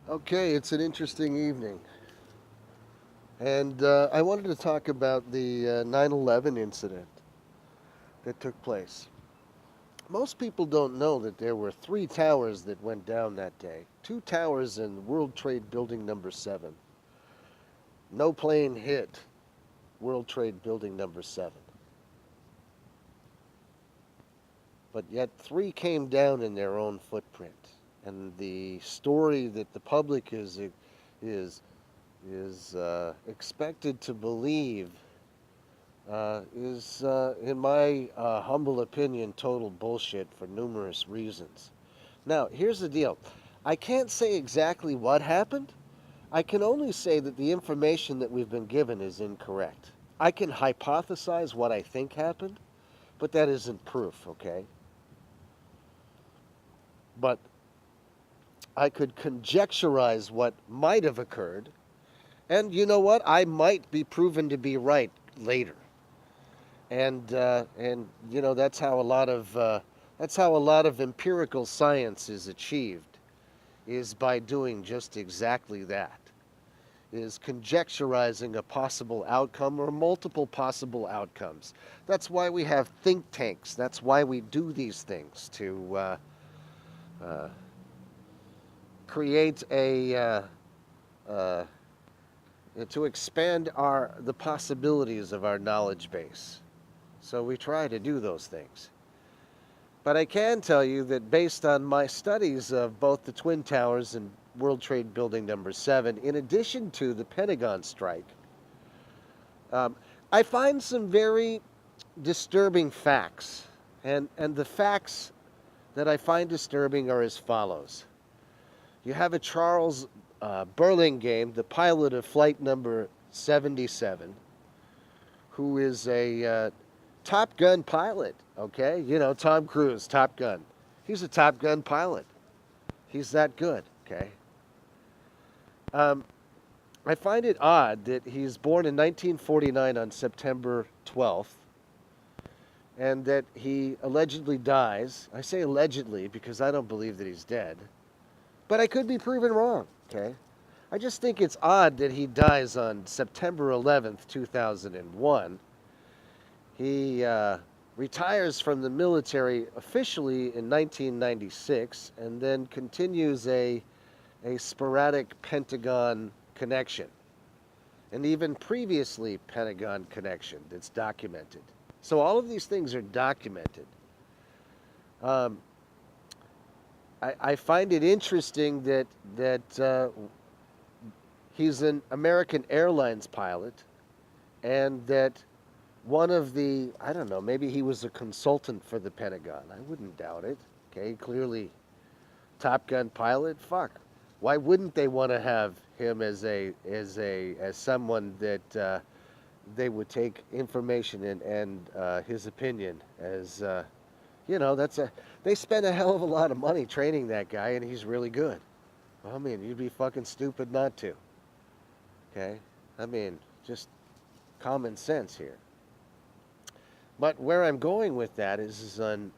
Okay, it's an interesting evening. And I wanted to talk about the 9/11 incident that took place. Most people don't know that there were three towers that went down that day. Two towers in World Trade Building number 7. No plane hit World Trade Building number 7. But yet three came down in their own footprint. And the story that the public is expected to believe is, in my humble opinion, total bullshit for numerous reasons. Now, here's the deal. I can't say exactly what happened. I can only say that the information that we've been given is incorrect. I can hypothesize what I think happened, but that isn't proof, okay? But I could conjecturize what might have occurred, and you know what? I might be proven to be right later. And that's how a lot of empirical science is achieved, is by doing just exactly that, is conjecturizing a possible outcome or multiple possible outcomes. That's why we have think tanks. That's why we do these things to uh, create uh, to expand our the possibilities of our knowledge base. So we try to do those things. But I can tell you that based on my studies of both the Twin Towers and World Trade Building number 7, in addition to the Pentagon strike, um, I find some very disturbing facts. And the facts that I find disturbing are as follows. You have a Charles Burlingame, the pilot of flight number 77, who is a Top Gun pilot, okay? You know, Tom Cruise, Top Gun. He's a Top Gun pilot. He's that good, okay? Um, I find it odd that he's born in 1949 on September 12th and that he allegedly dies. I say allegedly because I don't believe that he's dead, but I could be proven wrong, okay? I just think it's odd that he dies on September 11th, 2001. He retires from the military officially in 1996 and then continues a sporadic Pentagon connection, and even previously Pentagon connection that's documented. So all of these things are documented. Um, I find it interesting that he's an American Airlines pilot, and that one of the, I don't know, maybe he was a consultant for the Pentagon. I wouldn't doubt it. Okay, clearly Top Gun pilot. Fuck. Why wouldn't they want to have him as someone that they would take information and his opinion as that's a they spend a hell of a lot of money training that guy, and he's really good. Well, I mean, you'd be fucking stupid not to. Okay, I mean, just common sense here. But where I'm going with that is on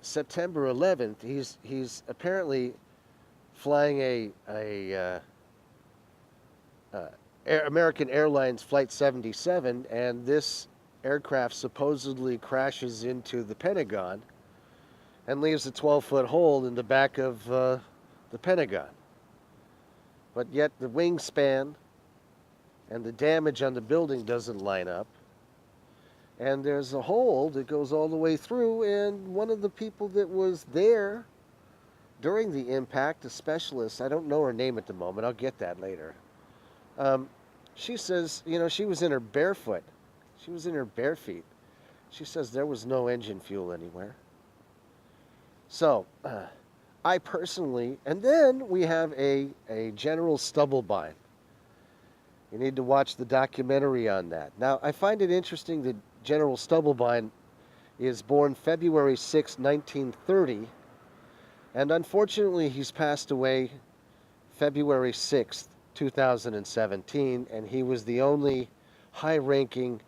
September 11th. He's apparently flying uh, American Airlines Flight 77, and this aircraft supposedly crashes into the Pentagon and leaves a 12-foot hole in the back of the Pentagon. But yet the wingspan and the damage on the building doesn't line up. And there's a hole that goes all the way through, and one of the people that was there during the impact, a specialist, I don't know her name at the moment, I'll get that later. Um, she says, she was in her barefoot. She was in her bare feet. She says there was no engine fuel anywhere. So, I personally, and then we have a General Stubblebine. You need to watch the documentary on that. Now, I find it interesting that General Stubblebine is born February 6, 1930, and unfortunately, he's passed away February 6th, 2017, and he was the only high ranking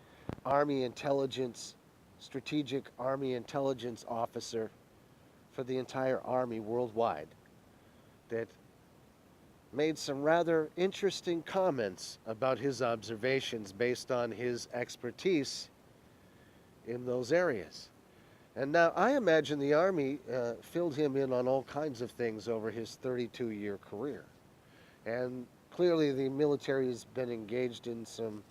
Army intelligence, strategic Army intelligence officer for the entire Army worldwide. that made some rather interesting comments about his observations based on his expertise in those areas. And now I imagine the Army filled him in on all kinds of things over his 32-year career. And clearly the military has been engaged in some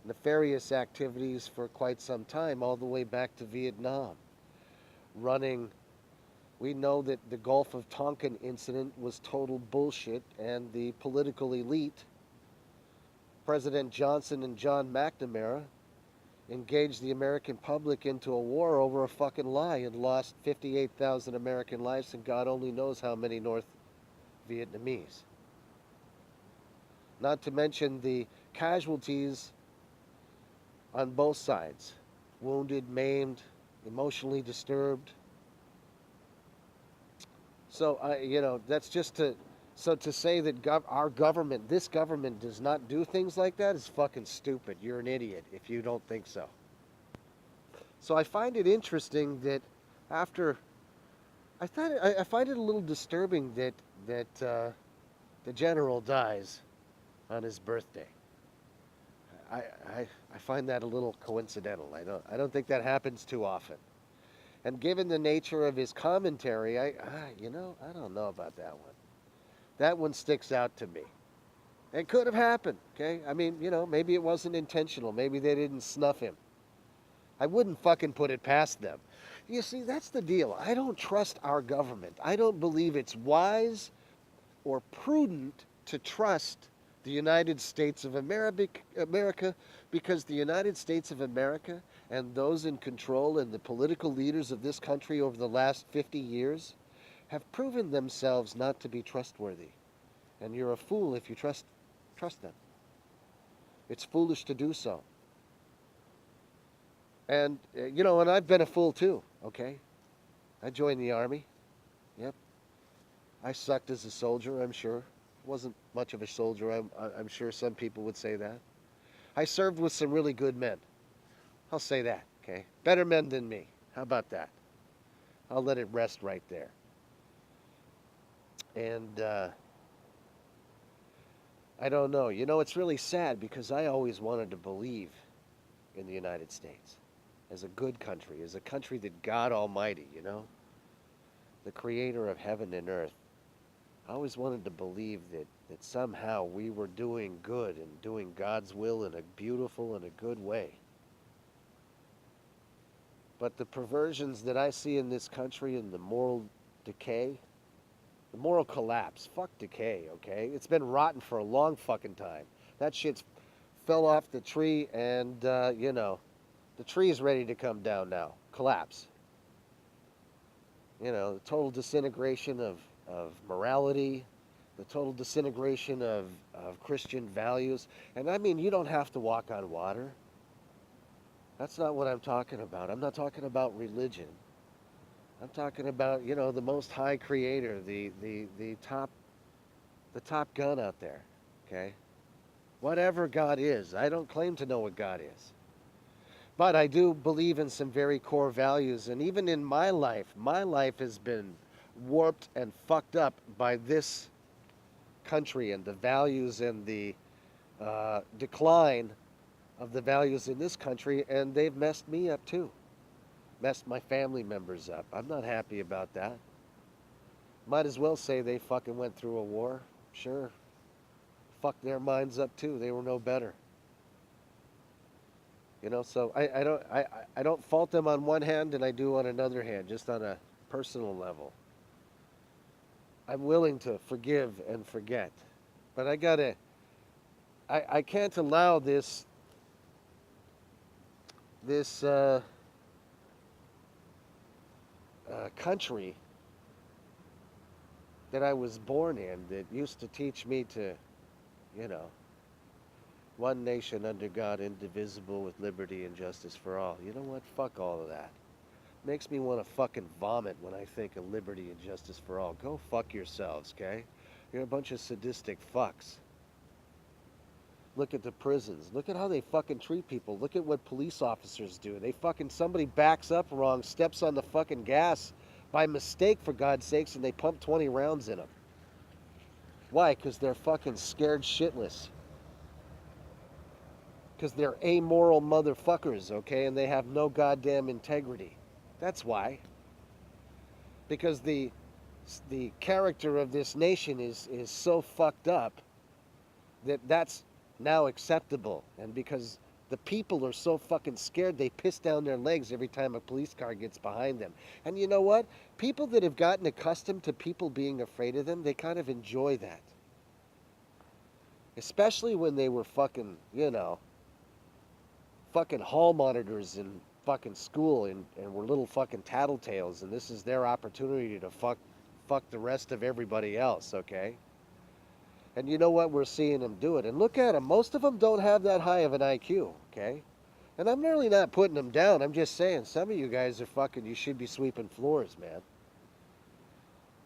nefarious activities for quite some time, all the way back to Vietnam. Running, we know that the Gulf of Tonkin incident was total bullshit, and the political elite, President Johnson and John McNamara, engaged the American public into a war over a fucking lie and lost 58,000 American lives and God only knows how many North Vietnamese. Not to mention the casualties on both sides, wounded, maimed, emotionally disturbed. So, that's just to say that our government, this government, does not do things like that is fucking stupid. You're an idiot if you don't think so. So I find it interesting that after, I find it a little disturbing that the general dies on his birthday. I find that a little coincidental. I don't think that happens too often. And given the nature of his commentary, I don't know about that one. That one sticks out to me. It could have happened, okay? I mean, maybe it wasn't intentional. Maybe they didn't snuff him. I wouldn't fucking put it past them. You see, that's the deal. I don't trust our government. I don't believe it's wise or prudent to trust the United States of America, because the United States of America and those in control and the political leaders of this country over the last 50 years have proven themselves not to be trustworthy. And you're a fool if you trust them. It's foolish to do so. And, and I've been a fool too, okay? I joined the Army. Yep. I sucked as a soldier, I'm sure. Wasn't much of a soldier, I'm sure some people would say that. I served with some really good men. I'll say that, okay? Better men than me. How about that? I'll let it rest right there. And I don't know. It's really sad because I always wanted to believe in the United States as a good country, as a country that God Almighty, the creator of heaven and earth. I always wanted to believe that somehow we were doing good and doing God's will in a beautiful and a good way. But the perversions that I see in this country and the moral decay, the moral collapse, fuck decay, okay? It's been rotten for a long fucking time. That shit's fell off the tree and, the tree is ready to come down now. Collapse. The total disintegration of morality, the total disintegration of Christian values. And I mean, you don't have to walk on water. That's not what I'm talking about. I'm not talking about religion. I'm talking about, the Most High Creator, the top gun out there, okay? Whatever God is. I don't claim to know what God is. But I do believe in some very core values. And even in my life has been warped and fucked up by this country and the values and the decline of the values in this country. And they've messed me up too. Messed my family members up. I'm not happy about that. Might as well say they fucking went through a war. Sure. Fucked their minds up too. They were no better. So I don't fault them on one hand and I do on another hand, just on a personal level. I'm willing to forgive and forget. But I can't allow this country that I was born in that used to teach me to, one nation under God, indivisible, with liberty and justice for all. You know what? Fuck all of that. Makes me want to fucking vomit when I think of liberty and justice for all. Go fuck yourselves, okay? You're a bunch of sadistic fucks. Look at the prisons. Look at how they fucking treat people. Look at what police officers do. Somebody backs up wrong, steps on the fucking gas by mistake, for God's sakes, and they pump 20 rounds in them. Why? Because they're fucking scared shitless. Because they're amoral motherfuckers, okay? And they have no goddamn integrity. That's why. Because the character of this nation is so fucked up that that's now acceptable. And because the people are so fucking scared, they piss down their legs every time a police car gets behind them. And you know what? People that have gotten accustomed to people being afraid of them, they kind of enjoy that. Especially when they were fucking, fucking hall monitors in fucking school and were little fucking tattletales, and this is their opportunity to fuck the rest of everybody else, okay? And you know what? We're seeing them do it. And look at them. Most of them don't have that high of an IQ, okay? And I'm really not putting them down. I'm just saying some of you guys are fucking, you should be sweeping floors, man.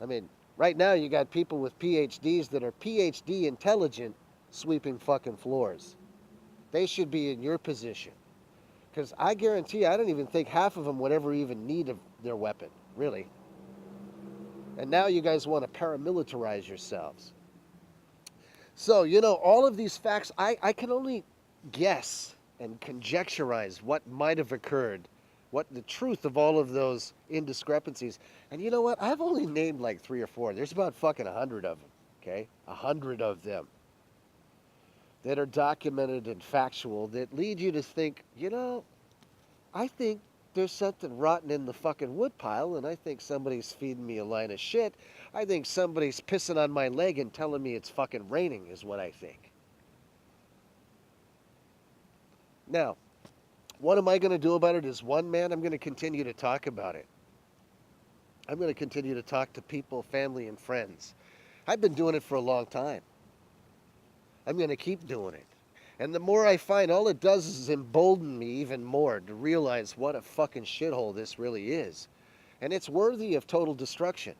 I mean, right now you got people with PhDs that are PhD intelligent sweeping fucking floors. They should be in your position. Because I guarantee you, I don't even think half of them would ever even need their weapon, really. And now you guys want to paramilitarize yourselves. So, all of these facts, I can only guess and conjecturize what might have occurred, what the truth of all of those indiscrepancies. And you know what? I've only named like 3 or 4. There's about fucking 100 of them, okay? 100 of them that are documented and factual that lead you to think, I think there's something rotten in the fucking woodpile, and I think somebody's feeding me a line of shit. I think somebody's pissing on my leg and telling me it's fucking raining, is what I think. Now, what am I going to do about it as one man? I'm going to continue to talk about it. I'm going to continue to talk to people, family, and friends. I've been doing it for a long time. I'm going to keep doing it. And the more I find, all it does is embolden me even more to realize what a fucking shithole this really is. And it's worthy of total destruction.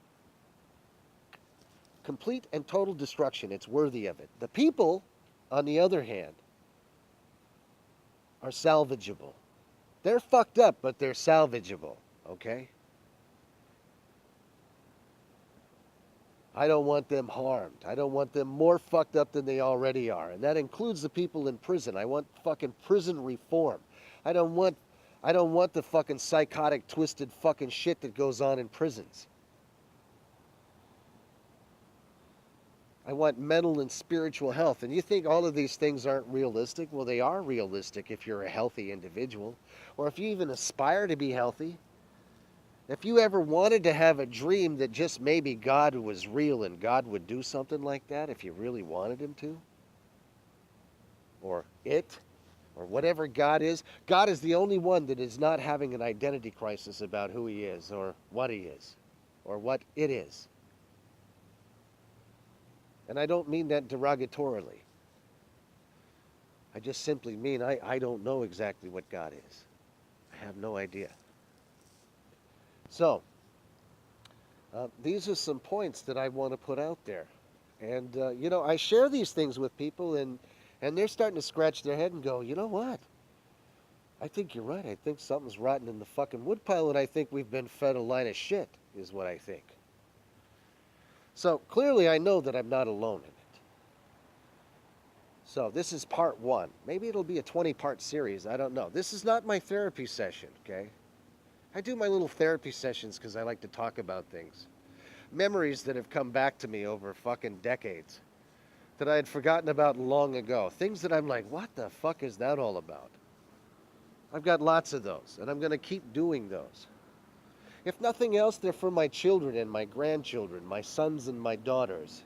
Complete and total destruction. It's worthy of it. The people, on the other hand, are salvageable. They're fucked up, but they're salvageable, okay? I don't want them harmed. I don't want them more fucked up than they already are. And that includes the people in prison. I want fucking prison reform. I don't want the fucking psychotic, twisted fucking shit that goes on in prisons. I want mental and spiritual health. And you think all of these things aren't realistic? Well, they are realistic if you're a healthy individual. Or if you even aspire to be healthy. If you ever wanted to have a dream that just maybe God was real and God would do something like that, if you really wanted him to, or it, or whatever God is the only one that is not having an identity crisis about who he is, or what he is, or what it is. And I don't mean that derogatorily. I just simply mean I don't know exactly what God is. I have no idea. So, these are some points that I want to put out there. And, I share these things with people, and they're starting to scratch their head and go, you know what? I think you're right. I think something's rotten in the fucking woodpile, and I think we've been fed a line of shit, is what I think. So, clearly I know that I'm not alone in it. So, this is part 1. Maybe it'll be a 20-part series. I don't know. This is not my therapy session, okay? I do my little therapy sessions because I like to talk about things. Memories that have come back to me over fucking decades that I had forgotten about long ago. Things that I'm like, what the fuck is that all about? I've got lots of those, and I'm going to keep doing those. If nothing else, they're for my children and my grandchildren, my sons and my daughters.